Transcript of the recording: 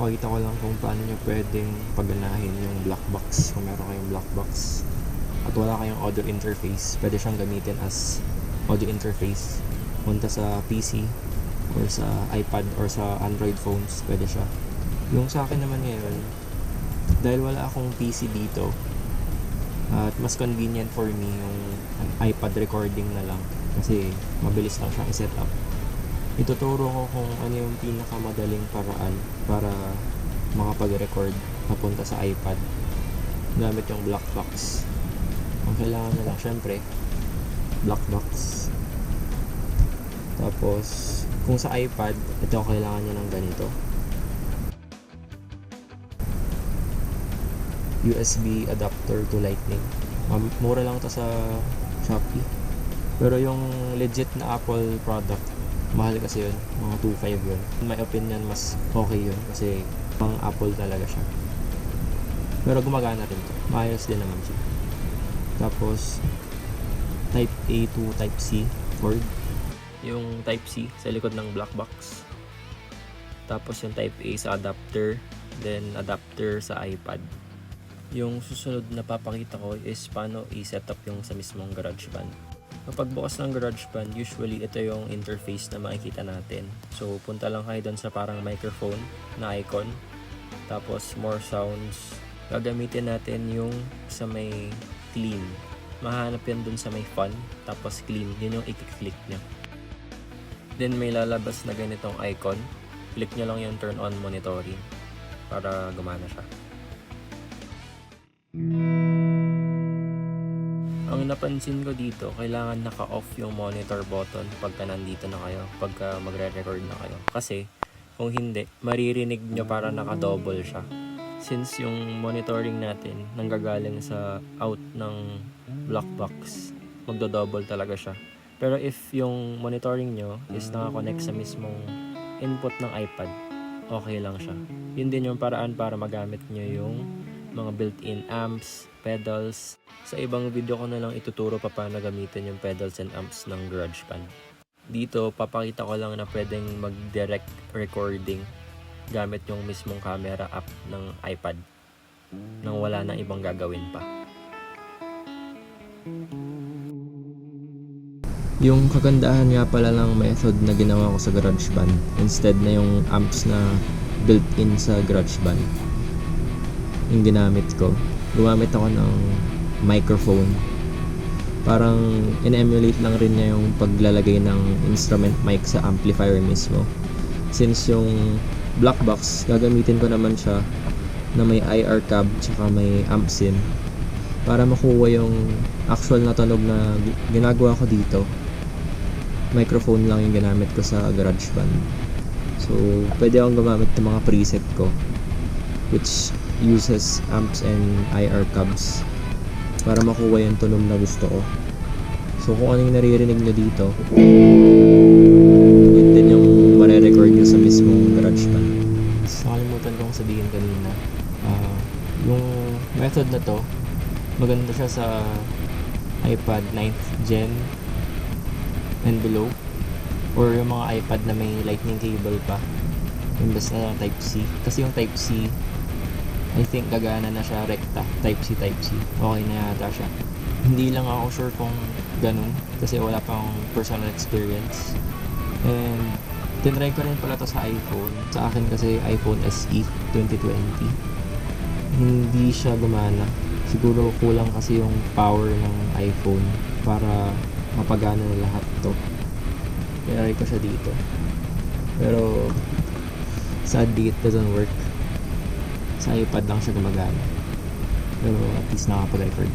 Papakita ko lang kung paano nyo pwedeng paganahin yung black box kung meron kayong black box at wala kayong audio interface. Pwede siyang gamitin as audio interface. Punta sa PC or sa iPad or sa Android phones, pwede siya. Yung sa akin naman ngayon, dahil wala akong PC dito at mas convenient for me yung iPad recording na lang kasi mabilis lang siyang i-set up. Ituturo ko kung ano yung pinakamadaling paraan para makapag-record papunta sa iPad gamit yung black box. Ang kailangan na lang syempre black box. Tapos kung sa iPad, ito kailangan nyo ng ganito, USB adapter to Lightning. Mura lang to sa Shopee. Pero yung legit na Apple product, mahal kasi yun, mga 2.5 yun. In my opinion, mas okay yun kasi pang Apple talaga siya. Pero gumagana rin to, maayos din naman siya. Tapos Type A to Type C cord. Yung Type C sa likod ng black box. Tapos yung Type A sa adapter, then adapter sa iPad. Yung susunod na papakita ko is paano i-set up yung sa mismong GarageBand. Kapag bukas ng GarageBand, usually ito yung interface na makikita natin. So punta lang kayo doon sa parang microphone na icon. Tapos more sounds. Gagamitin natin yung sa may clean. Mahanap yan doon sa may fun. Tapos clean, yun yung i-click nyo. Then may lalabas na ganitong icon. Click nyo lang yung turn on monitoring para gumana siya. Ang napansin ko dito, kailangan naka-off yung monitor button pagka nandito na kayo, pagka magre-record na kayo. Kasi kung hindi, maririnig nyo para naka-double siya. Since yung monitoring natin nanggagaling sa out ng black box, magdo-double talaga siya. Pero if yung monitoring nyo is naka-connect sa mismong input ng iPad, okay lang siya. Yun din yung paraan para magamit nyo yung mga built-in amps, pedals. Sa ibang video ko na lang ituturo pa paano gamitin yung pedals and amps ng GarageBand. Dito, papakita ko lang na pwedeng mag-direct recording gamit yung mismong camera app ng iPad nang wala nang ibang gagawin pa. Yung kagandahan nga pala ng method na ginawa ko sa GarageBand instead na yung amps na built-in sa GarageBand yung ginamit ko. Gumamit ako ng microphone. Parang in-emulate lang rin niya yung paglalagay ng instrument mic sa amplifier mismo. Since yung black box, gagamitin ko naman siya na may IR cab tsaka may amp sim para makuha yung actual na tunog na ginagawa ko dito. Microphone lang yung ginamit ko sa GarageBand. So, pwede akong gumamit ng mga preset ko which uses amps and IR cabs para makuha yung tunog na gusto ko. So kung ano yung naririnig nyo dito, yun din yung mare-record nyo sa mismong GarageBand. Nakalimutan kong sabihin kanina, yung method na to, maganda siya sa iPad 9th Gen and below, or yung mga iPad na may lightning cable pa, imbes na Type-C. Kasi yung Type-C, I think gagana na siya rekta, Type-C. Okay na yata siya. Hindi lang ako sure kung ganun kasi wala pang personal experience. And tinry ko rin pala to sa iPhone. Sa akin kasi iPhone SE 2020. Hindi siya gumana. Siguro kulang kasi yung power ng iPhone para mapagana na lahat to. Tinry ko siya dito. Pero sadly it doesn't work. Sa iPad lang siya gumagana. Pero at least nakapag-record.